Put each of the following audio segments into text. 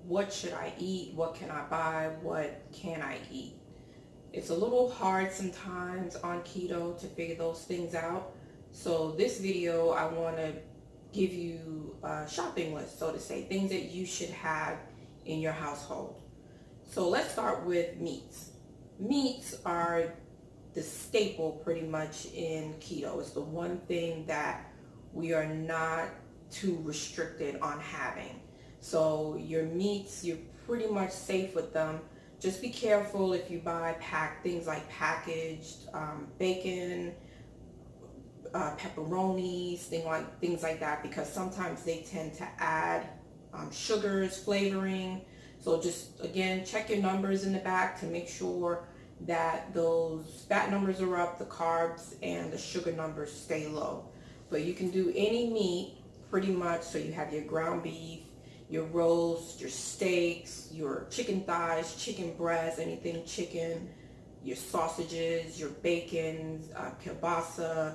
what should I eat? What can I buy? What can I eat? It's a little hard sometimes on keto to figure those things out. So this video, I want to give you a shopping list, so to say, things that you should have in your household. So let's start with meats. Meats are the staple pretty much in keto. It's the one thing that we are not too restricted on having. So your meats, you're pretty much safe with them. Just be careful if you buy things like packaged bacon, pepperonis, things like that, because sometimes they tend to add sugars, flavoring. So just again, check your numbers in the back to make sure that those fat numbers are up, the carbs and the sugar numbers stay low. But you can do any meat pretty much. So you have your ground beef, your roast, your steaks, your chicken thighs, chicken breasts, anything chicken, your sausages, your bacons, kielbasa,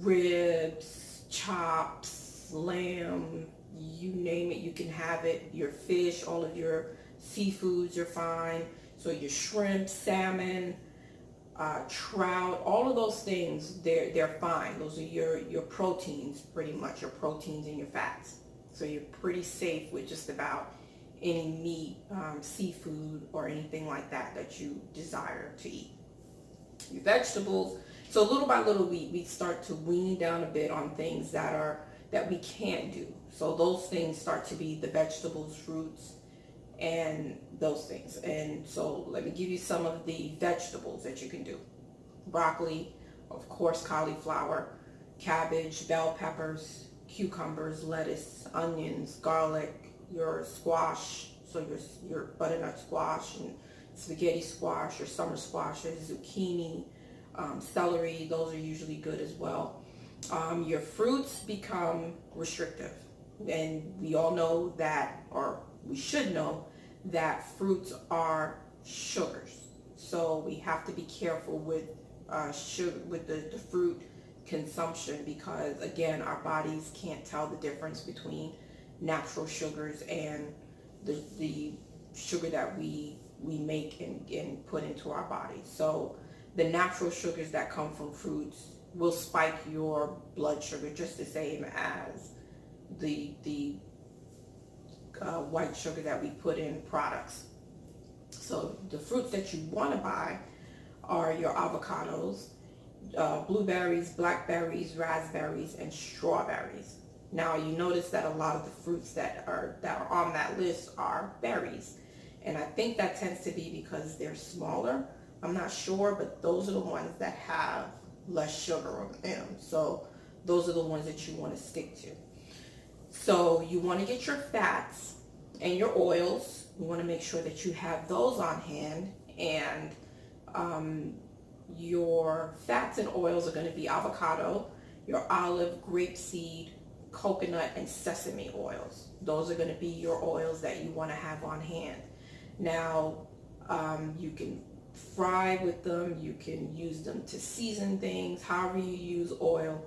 ribs, chops, lamb, you name it, you can have it. Your fish, all of your seafoods are fine. So your shrimp, salmon, trout, all of those things, they're fine. Those are your proteins, pretty much, your proteins and your fats. So you're pretty safe with just about any meat, seafood, or anything like that that you desire to eat. Your vegetables. So little by little, we start to wean down a bit on things that we can't do. So those things start to be the vegetables, fruits, and those things. And so let me give you some of the vegetables that you can do. Broccoli, of course, cauliflower, cabbage, bell peppers, cucumbers, lettuce, onions, garlic, your squash, so your butternut squash and spaghetti squash, your summer squashes, zucchini, celery, those are usually good as well. Your fruits become restrictive, and we all know that, or we should know that fruits are sugars. So we have to be careful with sugar, with the fruit consumption, because again, our bodies can't tell the difference between natural sugars and the sugar that we make and put into our bodies. So the natural sugars that come from fruits will spike your blood sugar just the same as the white sugar that we put in products. So the fruits that you want to buy are your avocados, blueberries, blackberries, raspberries, and strawberries. Now you notice that a lot of the fruits that are on that list are berries, and I think that tends to be because they're smaller. I'm not sure, but those are the ones that have less sugar in them. So those are the ones that you want to stick to. So you want to get your fats and your oils. You want to make sure that you have those on hand, and your fats and oils are going to be avocado, your olive, grapeseed, coconut, and sesame oils. Those are going to be your oils that you want to have on hand. Now, you can fry with them, you can use them to season things, however you use oil,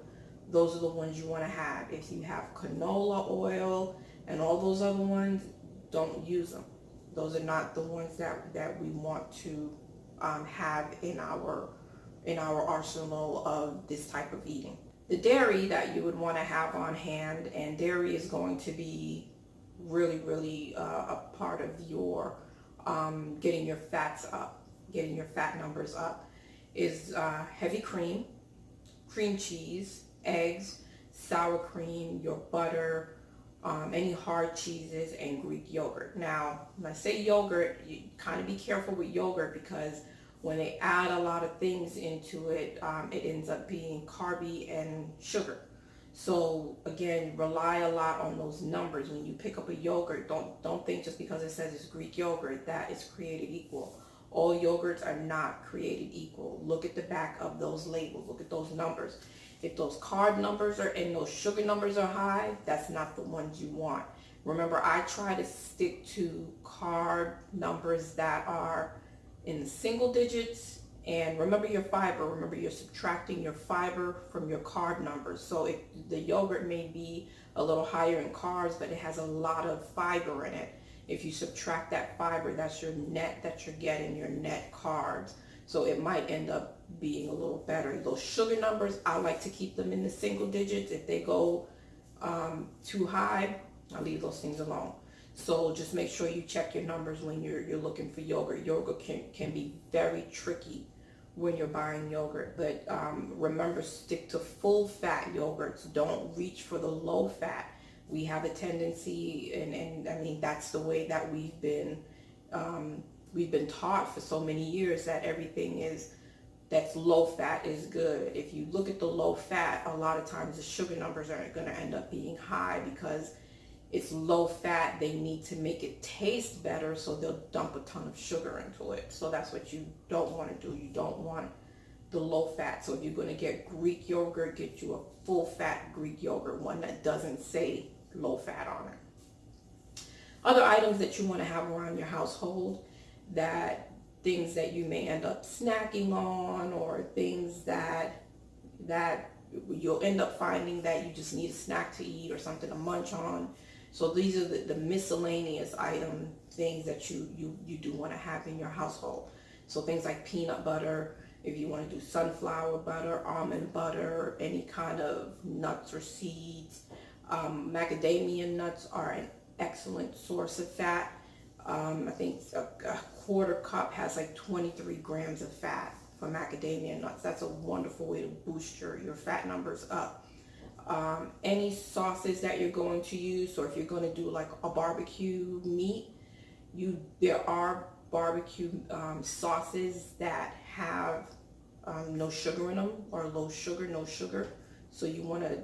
those are the ones you want to have. If you have canola oil and all those other ones, don't use them. Those are not the ones that we want to have in our arsenal of this type of eating. The dairy that you would want to have on hand, and dairy is going to be really a part of your getting your fats up, getting your fat numbers up, is heavy cream, cream cheese, eggs, sour cream, your butter, any hard cheeses, and Greek yogurt. Now, when I say yogurt, you kind of be careful with yogurt, because when they add a lot of things into it, it ends up being carby and sugar. So again, rely a lot on those numbers. When you pick up a yogurt, don't think just because it says it's Greek yogurt that it's created equal. All yogurts are not created equal. Look at the back of those labels. Look at those numbers. If those carb numbers are and those sugar numbers are high, that's not the ones you want. Remember, I try to stick to carb numbers that are in the single digits. And remember your fiber. Remember, you're subtracting your fiber from your carb numbers. So if the yogurt may be a little higher in carbs, but it has a lot of fiber in it, If you subtract that fiber, that's your net that you're getting, your net carbs. So it might end up being a little better. Those sugar numbers, I like to keep them in the single digits. If they go too high, I'll leave those things alone. So just make sure you check your numbers when you're looking for yogurt. Yogurt can be very tricky when you're buying yogurt, but remember, stick to full fat yogurts. Don't reach for the low fat. We have a tendency, and I mean, that's the way that we've been taught for so many years, that everything that's low fat is good. If you look at the low fat, a lot of times the sugar numbers are going to end up being high because it's low fat. They need to make it taste better, so they'll dump a ton of sugar into it. So that's what you don't want to do. You don't want the low fat. So if you're going to get Greek yogurt, get you a full fat Greek yogurt, one that doesn't say low fat on it. Other items that you want to have around your household, that things that you may end up snacking on, or things that you'll end up finding that you just need a snack to eat or something to munch on. So these are the miscellaneous things that you do want to have in your household. So things like peanut butter, if you want to do sunflower butter, almond butter, any kind of nuts or seeds. Macadamia nuts are an excellent source of fat. I think a quarter cup has like 23 grams of fat for macadamia nuts. That's a wonderful way to boost your fat numbers up. Any sauces that you're going to use, or if you're going to do like a barbecue meat, there are barbecue sauces that have no sugar in them, or low sugar, no sugar. So you want to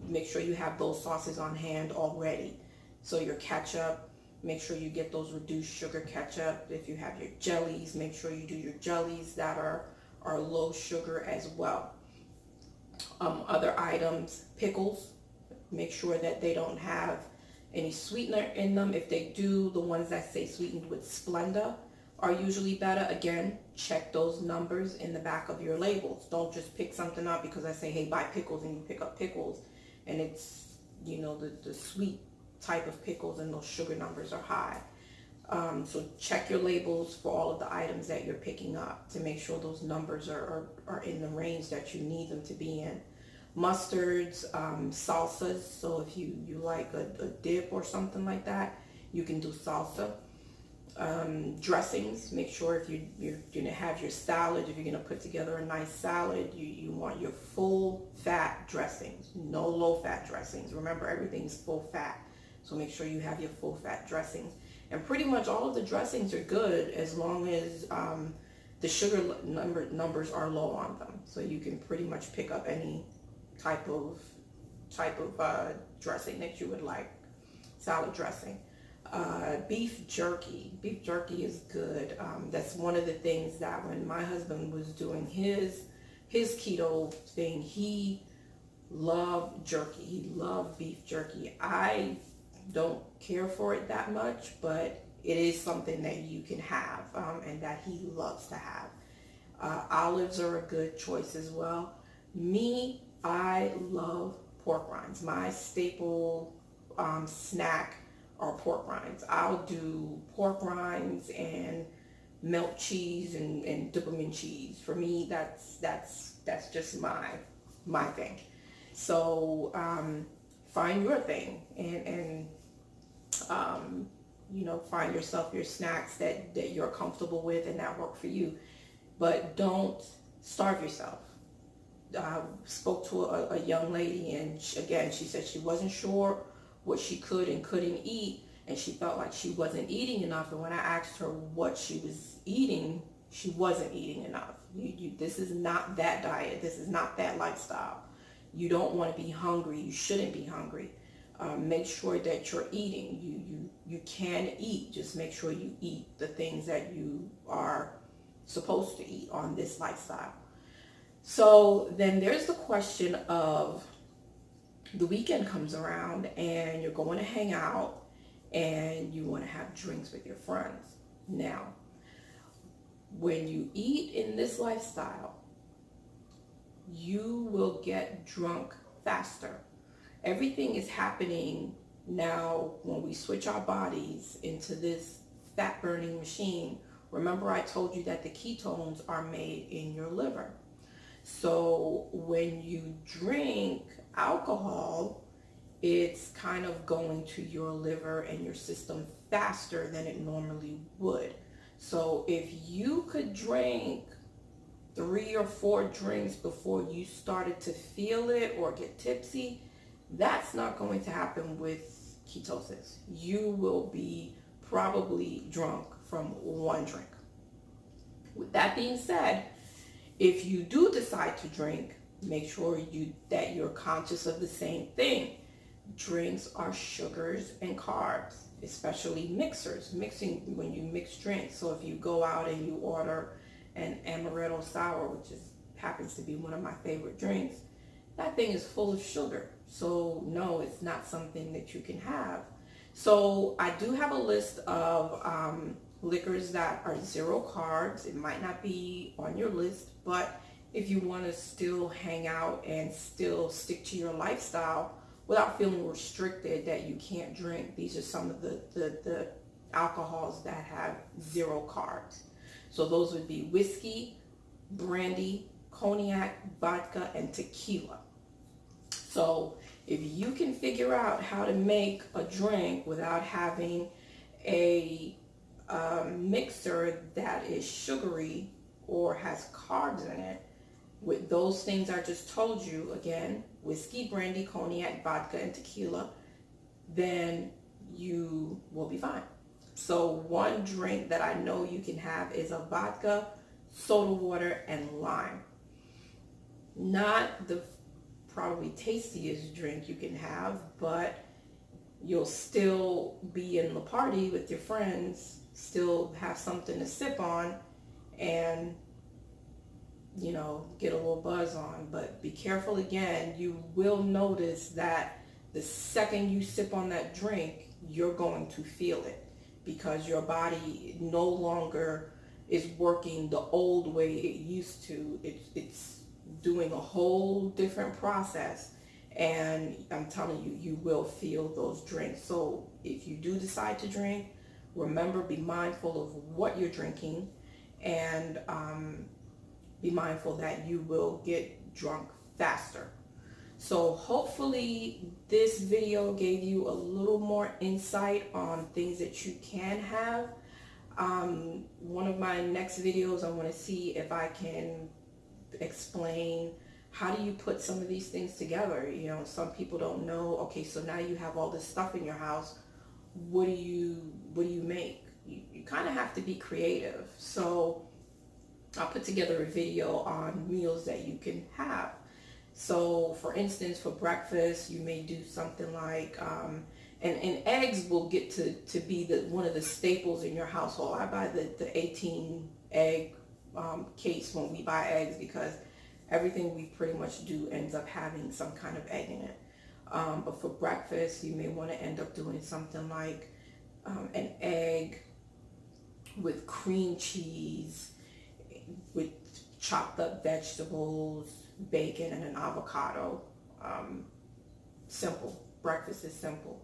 make sure you have those sauces on hand already. So your ketchup, make sure you get those reduced sugar ketchup. If you have your jellies, make sure you do your jellies that are low sugar as well. Other items, pickles, make sure that they don't have any sweetener in them. If they do, the ones that say sweetened with Splenda are usually better. Again, check those numbers in the back of your labels. Don't just pick something up because I say, hey, buy pickles, and you pick up pickles and it's, the sweet type of pickles, and those sugar numbers are high. So check your labels for all of the items that you're picking up to make sure those numbers are in the range that you need them to be in. Mustards, salsas, so if you like a dip or something like that, you can do salsa. Dressings, make sure if you're going to have your salad, if you're going to put together a nice salad, you want your full fat dressings, no low fat dressings. Remember, everything's full fat, so make sure you have your full fat dressings. And pretty much all of the dressings are good as long as the sugar numbers are low on them. So you can pretty much pick up any type of dressing that you would like. Salad dressing. Beef jerky is good. That's one of the things that when my husband was doing his keto thing, he loved jerky. He loved beef jerky. I don't care for it that much, but it is something that you can have, and that he loves to have. Olives are a good choice as well. Me, I love pork rinds. My staple snack are pork rinds. I'll do pork rinds and melt cheese and dip them in cheese. For me, that's just my thing. So find your thing and find yourself your snacks that you're comfortable with and that work for you. But don't starve yourself. I spoke to a young lady, and she said she wasn't sure what she could and couldn't eat, and she felt like she wasn't eating enough. And when I asked her what she was eating, she wasn't eating enough. This is not that diet. This is not that lifestyle. You don't want to be hungry. You shouldn't be hungry. Make sure that you're eating. You can eat. Just make sure you eat the things that you are supposed to eat on this lifestyle. So then there's the question of the weekend comes around and you're going to hang out and you want to have drinks with your friends. Now, when you eat in this lifestyle, you will get drunk faster. Everything is happening Now, when we switch our bodies into this fat burning machine, remember I told you that the ketones are made in your liver. So when you drink alcohol, it's kind of going to your liver and your system faster than it normally would. So if you could drink 3 or 4 drinks before you started to feel it or get tipsy, that's not going to happen with ketosis. You will be probably drunk from 1 drink. With that being said, if you do decide to drink, make sure that you're conscious of the same thing. Drinks are sugars and carbs, especially mixing when you mix drinks. So if you go out and you order an amaretto sour, which happens to be one of my favorite drinks, that thing is full of sugar. So no, it's not something that you can have. So I do have a list of liquors that are 0 carbs. It might not be on your list, but if you want to still hang out and still stick to your lifestyle without feeling restricted that you can't drink, these are some of the alcohols that have 0 carbs. So those would be whiskey, brandy, cognac, vodka, and tequila. So if you can figure out how to make a drink without having a mixer that is sugary or has carbs in it, with those things I just told you, again, whiskey, brandy, cognac, vodka, and tequila, then you will be fine. So one drink that I know you can have is a vodka, soda water, and lime. Not the probably tastiest drink you can have, but you'll still be in the party with your friends, still have something to sip on, and get a little buzz on. But be careful again, you will notice that the second you sip on that drink, you're going to feel it, because your body no longer is working the old way it used to. It's doing a whole different process, and I'm telling you, you will feel those drinks. So if you do decide to drink, remember, be mindful of what you're drinking, and be mindful that you will get drunk faster. So hopefully this video gave you a little more insight on things that you can have. One of my next videos, I want to see if I can explain how do you put some of these things together. Some people don't know, okay, so now you have all this stuff in your house, what do you make? You kind of have to be creative. So I'll put together a video on meals that you can have. So for instance, for breakfast, you may do something like, and eggs will get to be one of the staples in your household. I buy the 18 egg case when we buy eggs, because everything we pretty much do ends up having some kind of egg in it. But for breakfast, you may want to end up doing something like an egg with cream cheese, with chopped up vegetables, bacon, and an avocado. Simple. Breakfast is simple.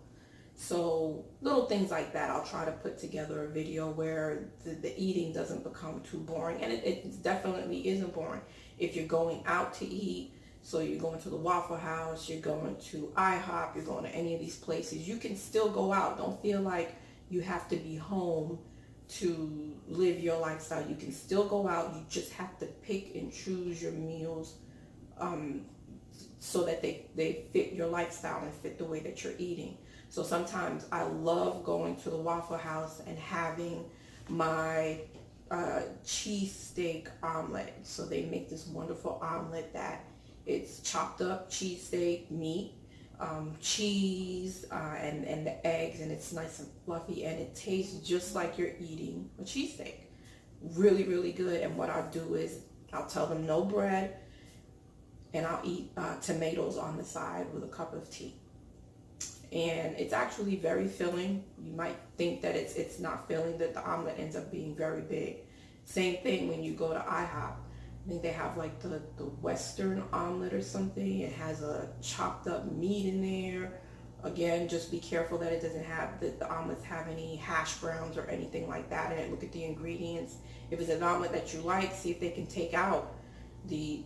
So little things like that, I'll try to put together a video where the eating doesn't become too boring. And it definitely isn't boring. If you're going out to eat, so you're going to the Waffle House, you're going to IHOP, you're going to any of these places, you can still go out. Don't feel like you have to be home to live your lifestyle. You can still go out. You just have to pick and choose your meals so that they fit your lifestyle and fit the way that you're eating. So sometimes I love going to the Waffle House and having my cheesesteak omelet. So they make this wonderful omelet that it's chopped up cheesesteak meat, cheese, and the eggs, and it's nice and fluffy, and it tastes just like you're eating a cheesesteak. Really, really good. And what I'll do is I'll tell them no bread, and I'll eat tomatoes on the side with a cup of tea. And it's actually very filling. You might think that it's not filling, that the omelet ends up being very big. Same thing when you go to IHOP. I think they have like the Western omelet or something. It has a chopped up meat in there, Again, just be careful that it doesn't have the omelets have any hash browns or anything like that in it. Look at the ingredients. If it's an omelet that you like, see if they can take out the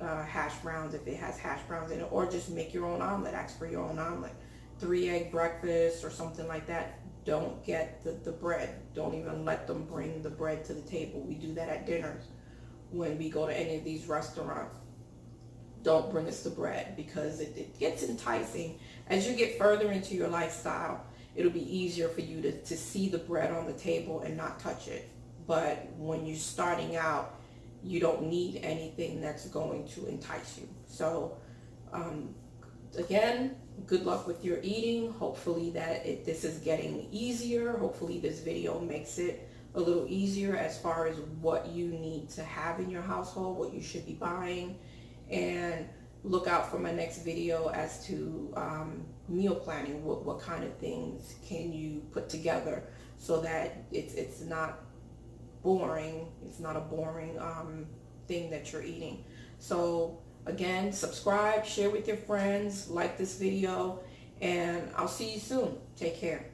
hash browns if it has hash browns in it, or just make your own omelet. Ask for your own omelet. 3-egg breakfast or something like that. Don't get the bread. Don't even let them bring the bread to the table. We do that at dinners when we go to any of these restaurants. Don't bring us the bread, because it gets enticing. As you get further into your lifestyle, it'll be easier for you to see the bread on the table and not touch it. But when you're starting out, you don't need anything that's going to entice you. So again, good luck with your eating. Hopefully that this is getting easier. Hopefully this video makes it a little easier as far as what you need to have in your household, what you should be buying. And look out for my next video as to meal planning. What kind of things can you put together so that it's not boring. It's not a boring thing that you're eating. So again, subscribe, share with your friends, like this video, and I'll see you soon. Take care.